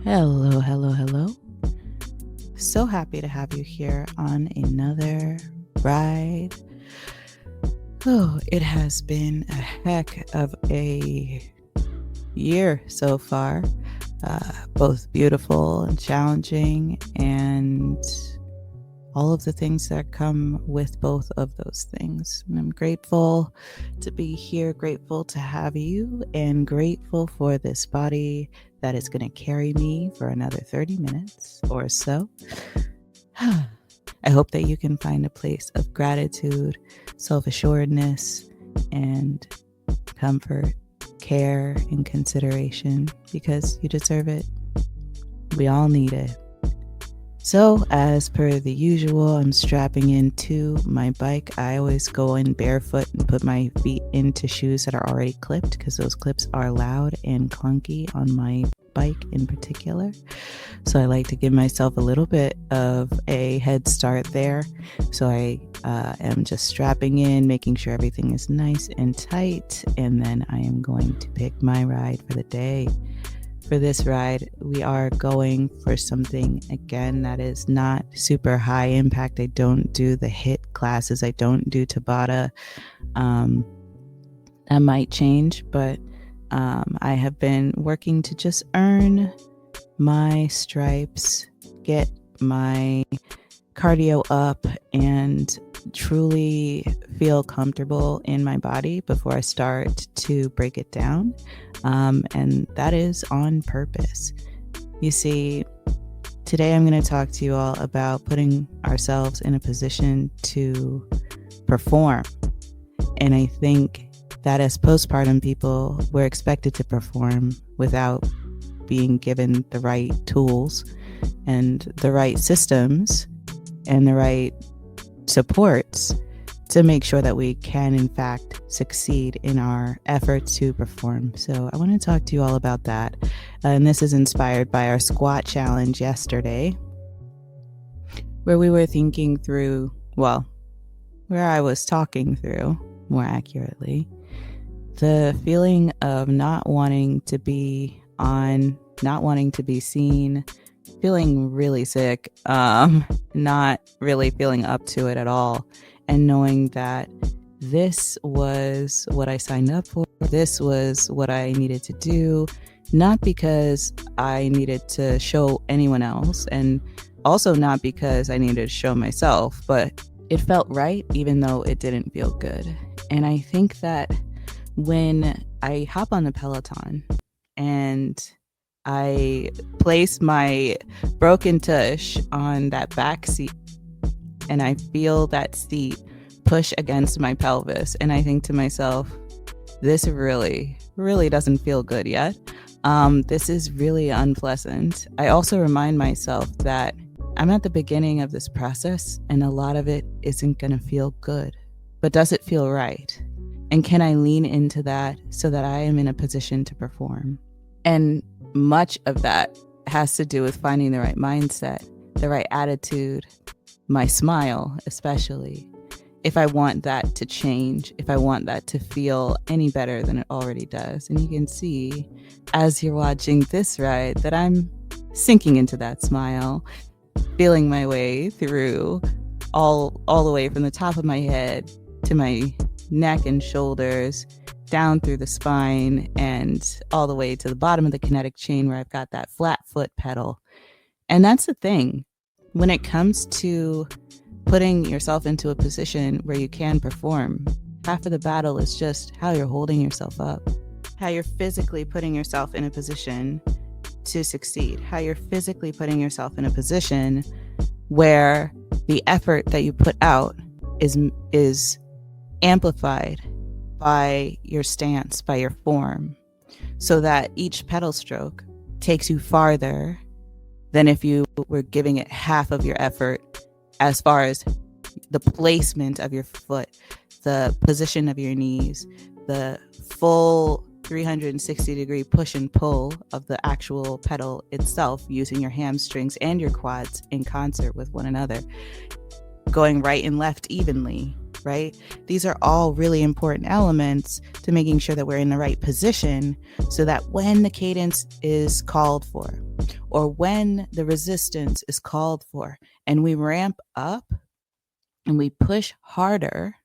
Hello, hello, hello. So happy to have you here on another ride. Oh, it has been a heck of a year so far, both beautiful and challenging, and all of the things that come with both of those things. And I'm grateful to be here, grateful to have you, and grateful for this body that is going to carry me for another 30 minutes or so. I hope that you can find a place of gratitude, self-assuredness, and comfort, care, and consideration, because you deserve it. We all need it. So, as per the usual, I'm strapping into my bike. I always go in barefoot and put my feet into shoes that are already clipped, because those clips are loud and clunky on my bike in particular. So I like to give myself a little bit of a head start there. So I am just strapping in, making sure everything is nice and tight, and then I am going to pick my ride for the day. For this ride, we are going for something, again, that is not super high impact. I don't do the HIIT classes. I don't do Tabata. That might change, but I have been working to just earn my stripes, get my cardio up, and truly feel comfortable in my body before I start to break it down. And that is on purpose. You see, today I'm going to talk to you all about putting ourselves in a position to perform. And I think that as postpartum people, we're expected to perform without being given the right tools and the right systems and the right supports to make sure that we can, in fact, succeed in our efforts to perform. So I want to talk to you all about that. And this is inspired by our squat challenge yesterday, where we were thinking through, where I was talking through, more accurately, the feeling of not wanting to be on, not wanting to be seen, feeling really sick, not really feeling up to it at all, and knowing that this was what I signed up for, this was what I needed to do, not because I needed to show anyone else, and also not because I needed to show myself, but it felt right even though it didn't feel good. And I think that when I hop on the Peloton and I place my broken tush on that back seat and I feel that seat push against my pelvis, and I think to myself, this really doesn't feel good yet. This is really unpleasant. I also remind myself that I'm at the beginning of this process and a lot of it isn't going to feel good. But does it feel right? And can I lean into that so that I am in a position to perform? And much of that has to do with finding the right mindset, the right attitude, my smile especially. If I want that to change, if I want that to feel any better than it already does. And you can see as you're watching this ride that I'm sinking into that smile, feeling my way through all the way from the top of my head to my neck and shoulders, down through the spine, and all the way to the bottom of the kinetic chain where I've got that flat foot pedal. And that's the thing. When it comes to putting yourself into a position where you can perform, half of the battle is just how you're holding yourself up, how you're physically putting yourself in a position to succeed, how you're physically putting yourself in a position where the effort that you put out is amplified by your stance, by your form, so that each pedal stroke takes you farther than if you were giving it half of your effort as far as the placement of your foot, the position of your knees, the full 360-degree push and pull of the actual pedal itself, using your hamstrings and your quads in concert with one another, going right and left evenly, right? These are all really important elements to making sure that we're in the right position so that when the cadence is called for, or when the resistance is called for, and we ramp up and we push harder,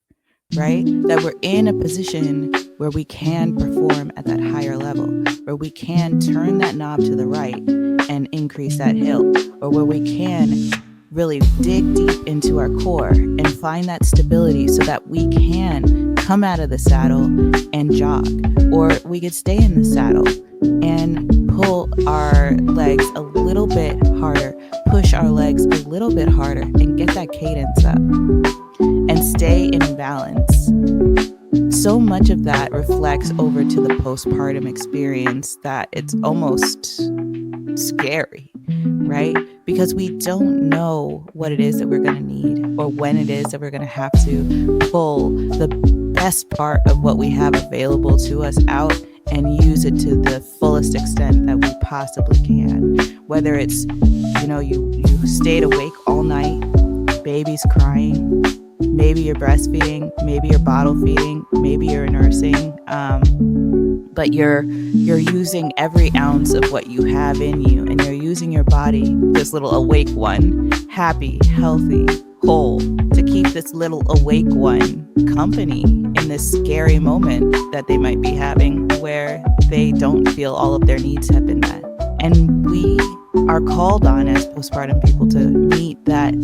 right? That we're in a position where we can perform at that higher level, where we can turn that knob to the right and increase that hill, or where we can really dig deep into our core and find that stability so that we can come out of the saddle and jog, or we could stay in the saddle and pull our legs a little bit harder, push our legs a little bit harder, and get that cadence up and stay in balance. So much of that reflects over to the postpartum experience that it's almost scary, right? Because we don't know what it is that we're going to need, or when it is that we're going to have to pull the best part of what we have available to us out and use it to the fullest extent that we possibly can. Whether it's, you stayed awake all night, baby's crying, maybe you're breastfeeding, maybe you're bottle feeding, maybe you're nursing, but you're using every ounce of what you have in you, and you're using your body, this little awake one, happy, healthy, whole, to keep this little awake one company in this scary moment that they might be having where they don't feel all of their needs have been met. And we are called on as postpartum people to meet that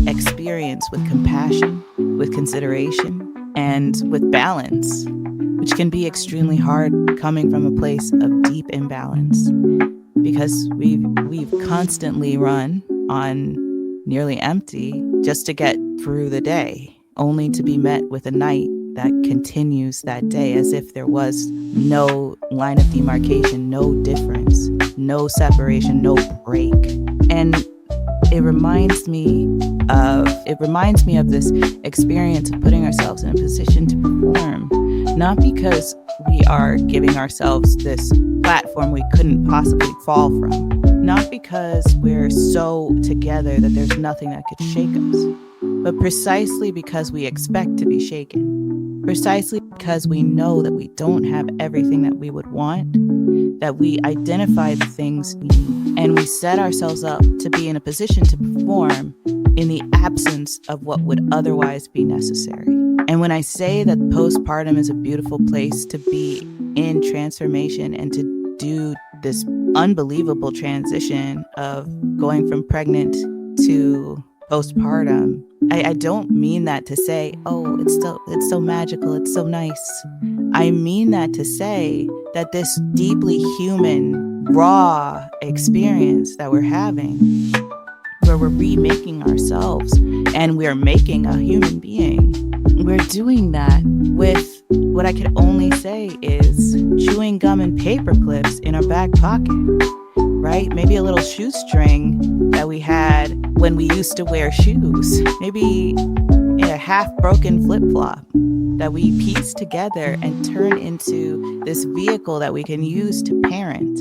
experience with compassion, with consideration, and with balance, which can be extremely hard coming from a place of deep imbalance, because we've constantly run on nearly empty just to get through the day, only to be met with a night that continues that day as if there was no line of demarcation, no difference, no separation, no break. And it reminds me of this experience of putting ourselves in a position to perform, not because we are giving ourselves this platform we couldn't possibly fall from, not because we're so together that there's nothing that could shake us, but precisely because we expect to be shaken, precisely because we know that we don't have everything that we would want, that we identify the things we need, and we set ourselves up to be in a position to perform in the absence of what would otherwise be necessary. And when I say that postpartum is a beautiful place to be in transformation and to do this unbelievable transition of going from pregnant to postpartum, I don't mean that to say, oh, it's so magical, it's so nice. I mean that to say that this deeply human, raw experience that we're having, where we're remaking ourselves and we're making a human being, we're doing that with what I could only say is chewing gum and paper clips in our back pocket, right? Maybe a little shoestring that we had when we used to wear shoes, maybe a half-broken flip-flop that we piece together and turn into this vehicle that we can use to parent,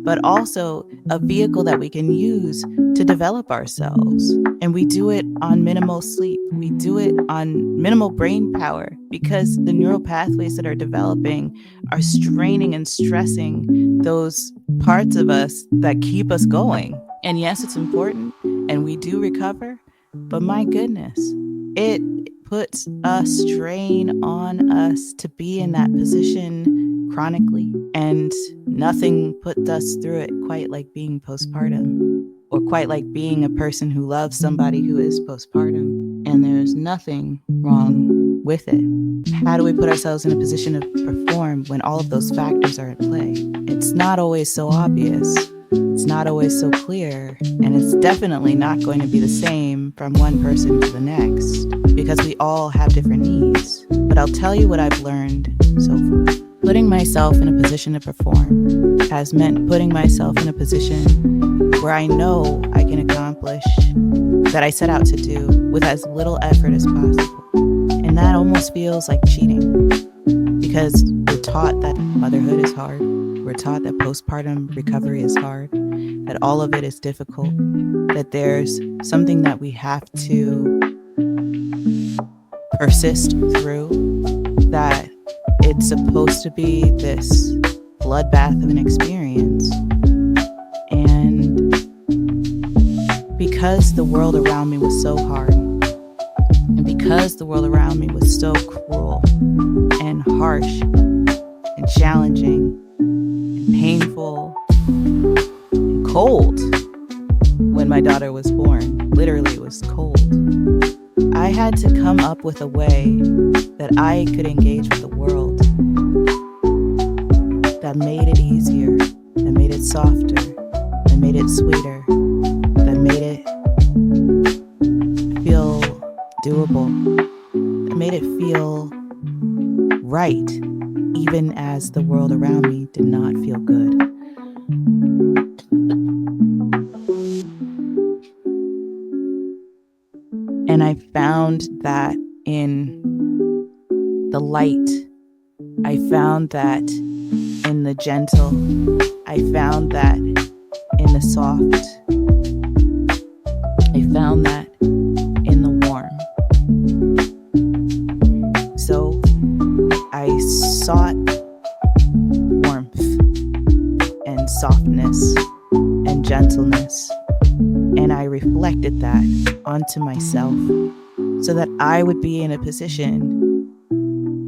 but also a vehicle that we can use to develop ourselves. And we do it on minimal sleep. We do it on minimal brain power because the neural pathways that are developing are straining and stressing those parts of us that keep us going. And yes, it's important and we do recover, but my goodness, it puts a strain on us to be in that position chronically, and nothing put us through it quite like being postpartum, or quite like being a person who loves somebody who is postpartum, and there's nothing wrong with it. How do we put ourselves in a position to perform when all of those factors are at play? It's not always so obvious. It's not always so clear, and it's definitely not going to be the same from one person to the next, because we all have different needs. But I'll tell you what I've learned so far. Putting myself in a position to perform has meant putting myself in a position where I know I can accomplish that I set out to do with as little effort as possible. And that almost feels like cheating, because we're taught that motherhood is hard. We're taught that postpartum recovery is hard, that all of it is difficult, that there's something that we have to persist through, that it's supposed to be this bloodbath of an experience. And because the world around me was so hard, and because the world around me was so cruel and harsh and challenging and painful and cold when my daughter was born, literally it was cold, I had to come up with a way that I could engage with the world that made it easier, that made it softer, that made it sweeter, that made it feel doable, that made it feel right, even as the world around me did not feel good. And I found that in the light, I found that in the gentle, I found that in the soft, I found that in the warm. So I sought warmth and softness and gentleness, and I reflected that onto myself so that I would be in a position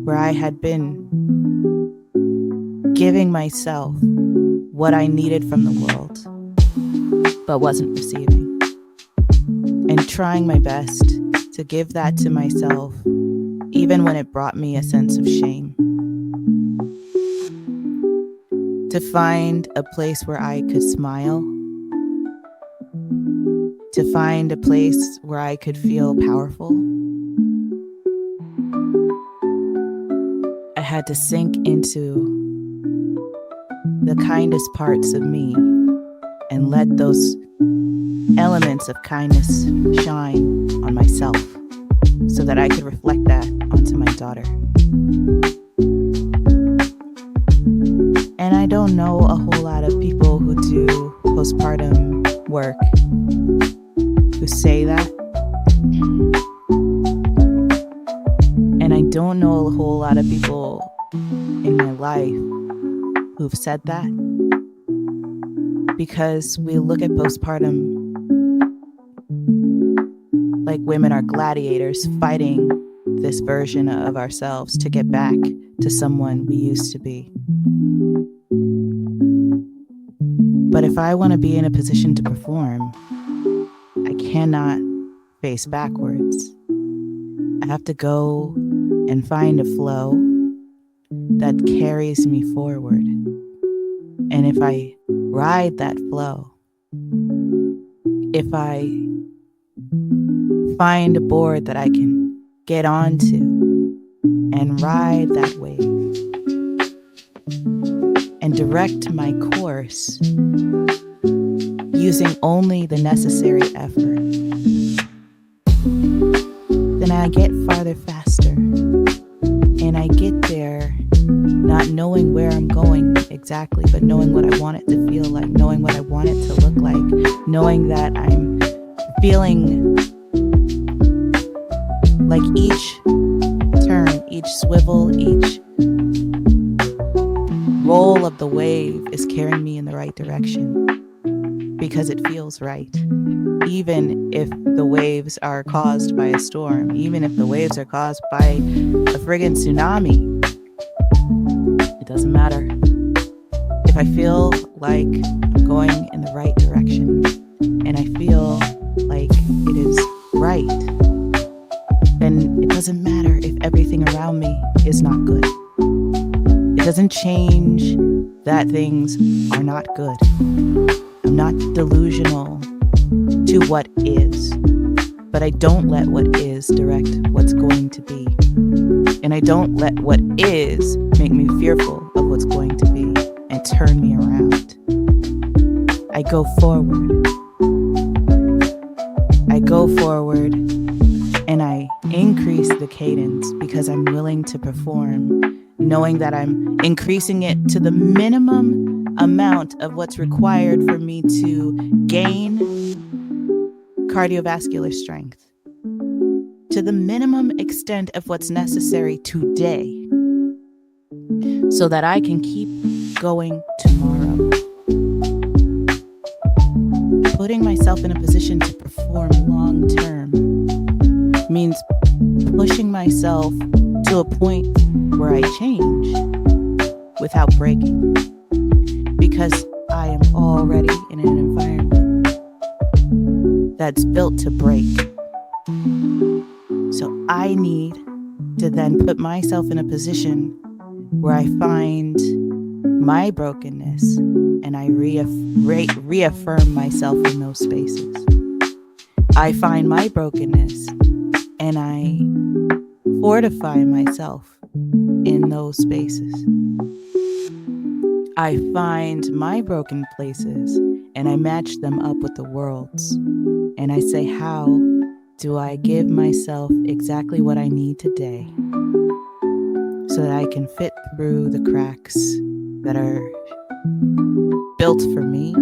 where I had been giving myself what I needed from the world, but wasn't receiving, and trying my best to give that to myself, even when it brought me a sense of shame. To find a place where I could smile, to find a place where I could feel powerful, I had to sink into the kindest parts of me and let those elements of kindness shine on myself so that I could reflect that onto my daughter. And I don't know a whole lot of people who do postpartum work who say that. And I don't know a whole lot of people in my life who've said that, because we look at postpartum like women are gladiators fighting this version of ourselves to get back to someone we used to be. But if I want to be in a position to perform, I cannot face backwards. I have to go and find a flow that carries me forward. And if I ride that flow, if I find a board that I can get onto and ride that wave and direct my course using only the necessary effort, then I get farther faster, and I get there not knowing where I'm going exactly, but knowing what I want it to feel like, knowing what I want it to look like, knowing that I'm feeling like each turn, each swivel, each roll of the wave is carrying me in the right direction because it feels right. Even if the waves are caused by a storm, even if the waves are caused by a friggin' tsunami, it doesn't matter. If I feel like I'm going in the right direction and I feel like it is right, then it doesn't matter if everything around me is not good. It doesn't change that things are not good. I'm not delusional to what is, but I don't let what is direct what's going to be. And I don't let what is make me fearful of what's going to be and turn me around. I go forward. I go forward and I increase the cadence because I'm willing to perform, knowing that I'm increasing it to the minimum amount of what's required for me to gain cardiovascular strength, to the minimum extent of what's necessary today, so that I can keep going tomorrow. putting myself in a position to perform long term means pushing myself to a point where I change without breaking, because I am already in an environment that's built to break. So I need to then put myself in a position where I find my brokenness and I reaffirm myself in those spaces. I find my brokenness and I fortify myself in those spaces. I find my broken places and I match them up with the world's. And I say, how do I give myself exactly what I need today so that I can fit through the cracks that are built for me,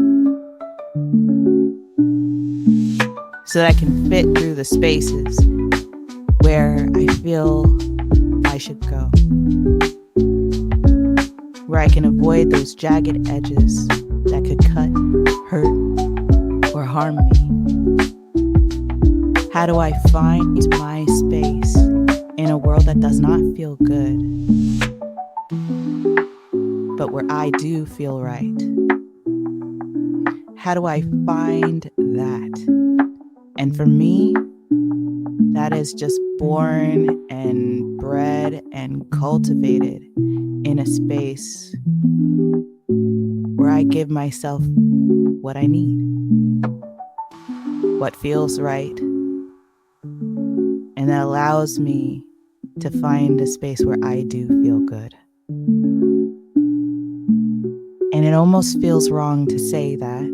so that I can fit through the spaces where I feel I should go, where I can avoid those jagged edges that could cut, hurt, or harm me. How do I find my space in a world that does not feel good, but where I do feel right? How do I find that? And for me, that is just born and bred and cultivated in a space where I give myself what I need, what feels right, and that allows me to find a space where I do feel good. And it almost feels wrong to say that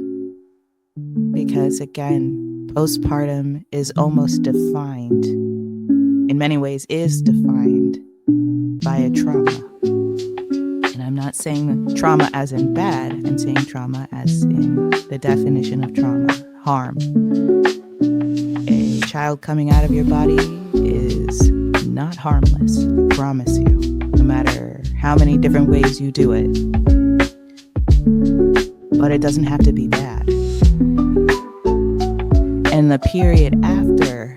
because, again, postpartum is almost defined, in many ways is defined by a trauma. And I'm not saying trauma as in bad, I'm saying trauma as in the definition of trauma, harm. A child coming out of your body is not harmless, I promise you, no matter how many different ways you do it. But it doesn't have to be bad. And the period after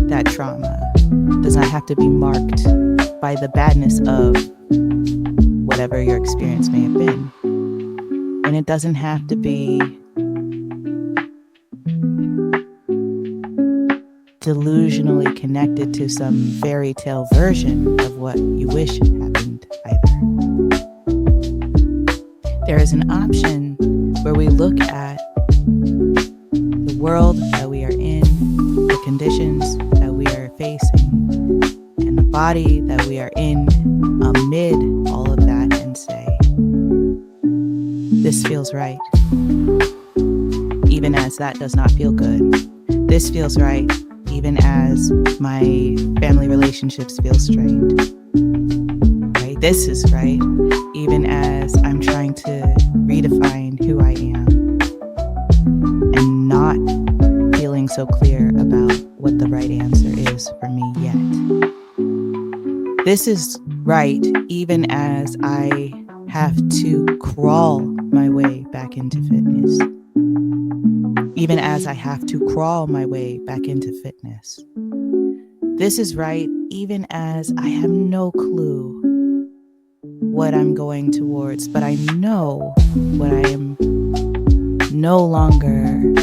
that trauma does not have to be marked by the badness of whatever your experience may have been. And it doesn't have to be delusionally connected to some fairy tale version of what you wish happened either. There is an option where we look at the world that we are in, the conditions that we are facing, and the body that we are in amid all of that and say, this feels right, even as that does not feel good. This feels right, even as my family relationships feel strained. Right? This is right, even as I'm trying to redefine who I am and not feeling so clear about what the right answer is for me yet. This is right, even as I have to crawl my way back into fitness. Even as I have to crawl my way back into fitness. This is right, even as I have no clue what I'm going towards, but I know what I am no longer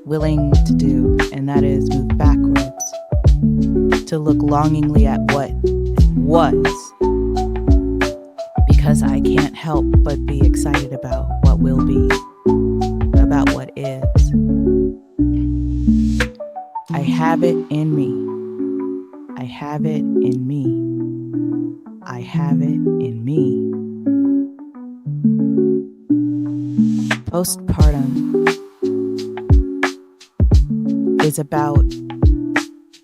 willing to do, and that is move backwards, to look longingly at what was, because I can't help but be excited about what will be, about what is. I have it in me. I have it in me. I have it in me. Postpartum is about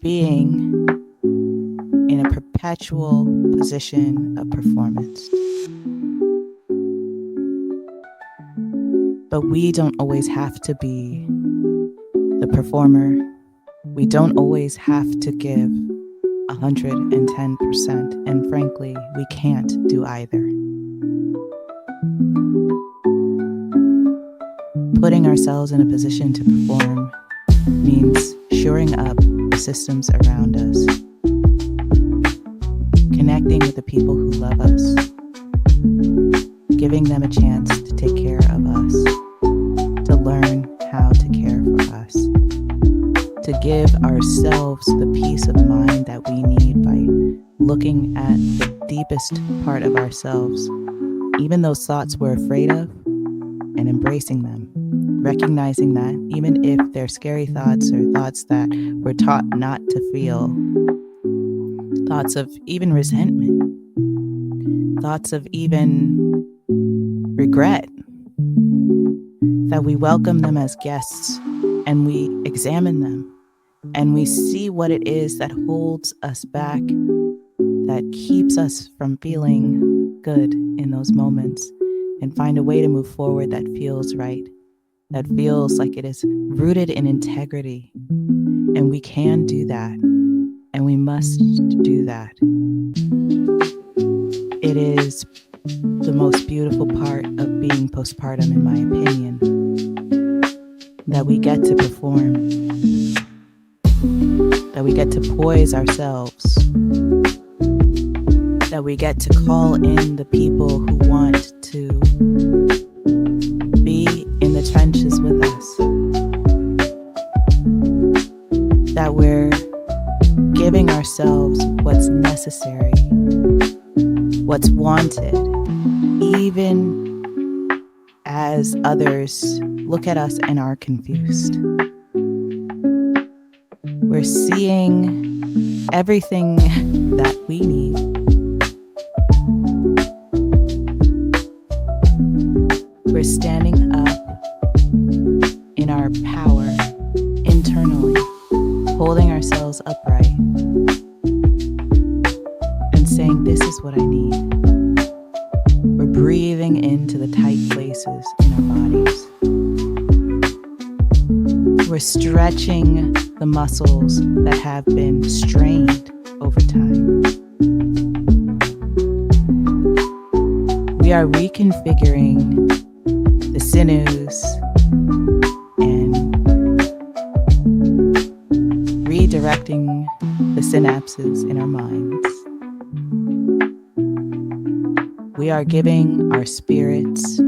being in a perpetual position of performance. But we don't always have to be the performer. We don't always have to give 110%, and frankly, we can't do either. Putting ourselves in a position to perform means shoring up the systems around us, connecting with the people who love us, giving them a chance to take care of us, to learn how to care for us, to give ourselves the peace of mind that we need by looking at the deepest part of ourselves, even those thoughts we're afraid of, and embracing them, recognizing that even if they're scary thoughts or thoughts that we're taught not to feel, thoughts of even resentment, thoughts of even regret, that we welcome them as guests and we examine them and we see what it is that holds us back, that keeps us from feeling good in those moments, and find a way to move forward that feels right, that feels like it is rooted in integrity. And we can do that, and we must do that. It is the most beautiful part of being postpartum, in my opinion, that we get to perform, that we get to poise ourselves, that we get to call in the people who want to be in the trenches with us, that we're giving ourselves what's necessary, what's wanted, even as others look at us and are confused. We're seeing everything that we need. We're standing up in our power internally, holding ourselves upright and saying, this is what I need. We're breathing into the tight places in our bodies. We're stretching the muscles that have been strained over time. We are reconfiguring the sinews and redirecting the synapses in our minds. We are giving our spirits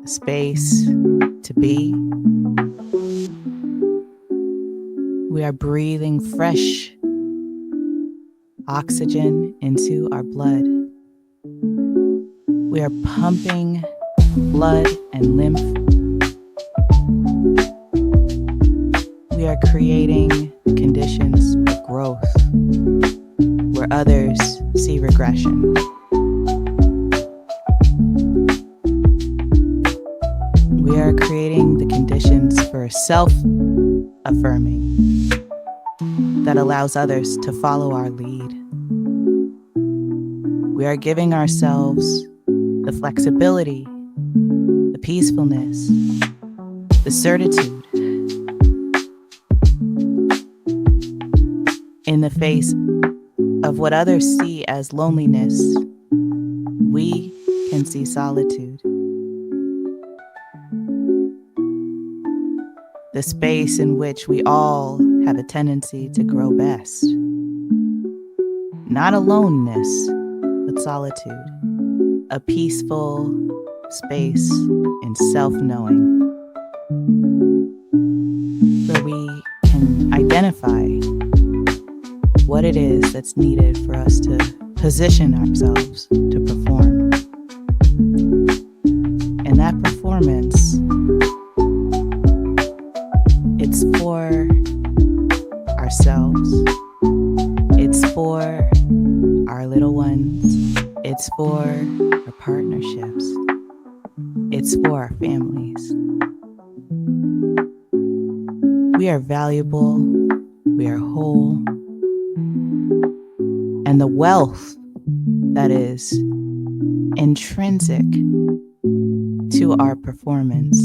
space to be. We are breathing fresh oxygen into our blood. We are pumping blood and lymph. We are creating conditions for growth where others see regression. We are creating the conditions for self-affirming that allows others to follow our lead. We are giving ourselves the flexibility, the peacefulness, the certitude in the face of what others see as loneliness. We can see solitude. The space in which we all have a tendency to grow best. Not aloneness, but solitude. A peaceful space in self-knowing where we can identify what it is that's needed for us to position ourselves to perform. And that performance, it's for ourselves, it's for our little ones, it's for our partnerships, it's for our families. We are valuable, we are whole, and the wealth that is intrinsic to our performance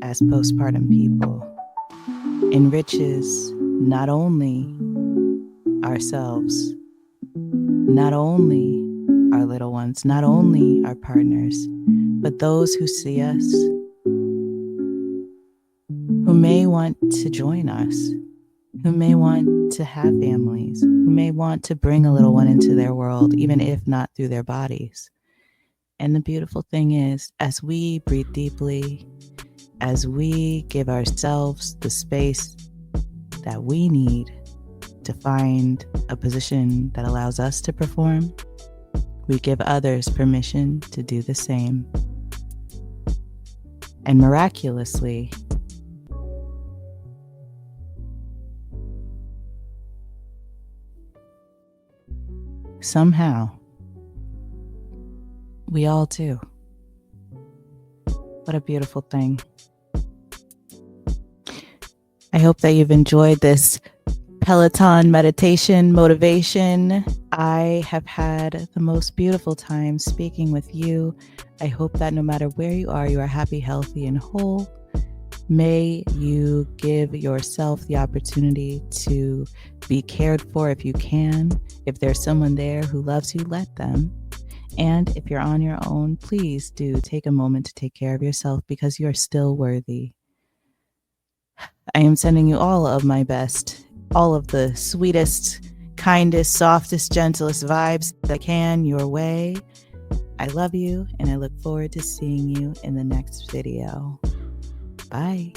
as postpartum people enriches not only ourselves, not only our little ones, not only our partners, but those who see us who may want to join us, who may want to have families, who may want to bring a little one into their world, even if not through their bodies. And the beautiful thing is, as we breathe deeply, as we give ourselves the space that we need to find a position that allows us to perform, we give others permission to do the same. And miraculously, somehow, we all do. What a beautiful thing. I hope that you've enjoyed this Peloton meditation motivation. I have had the most beautiful time speaking with you. I hope that no matter where you are happy, healthy, and whole. May you give yourself the opportunity to be cared for if you can. If there's someone there who loves you, let them. And if you're on your own, please do take a moment to take care of yourself because you are still worthy. I am sending you all of my best, all of the sweetest, kindest, softest, gentlest vibes that I can your way. I love you, and I look forward to seeing you in the next video. Bye.